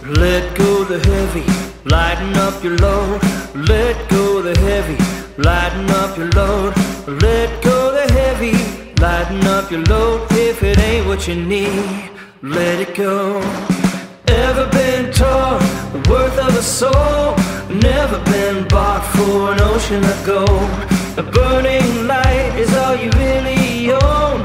Let go the heavy, lighten up your load. Let go the heavy, lighten up your load. Let go the heavy, lighten up your load. If it ain't what you need, let it go. Ever been taught the worth of a soul? Never been bought for an ocean of gold. A burning light is all you really own.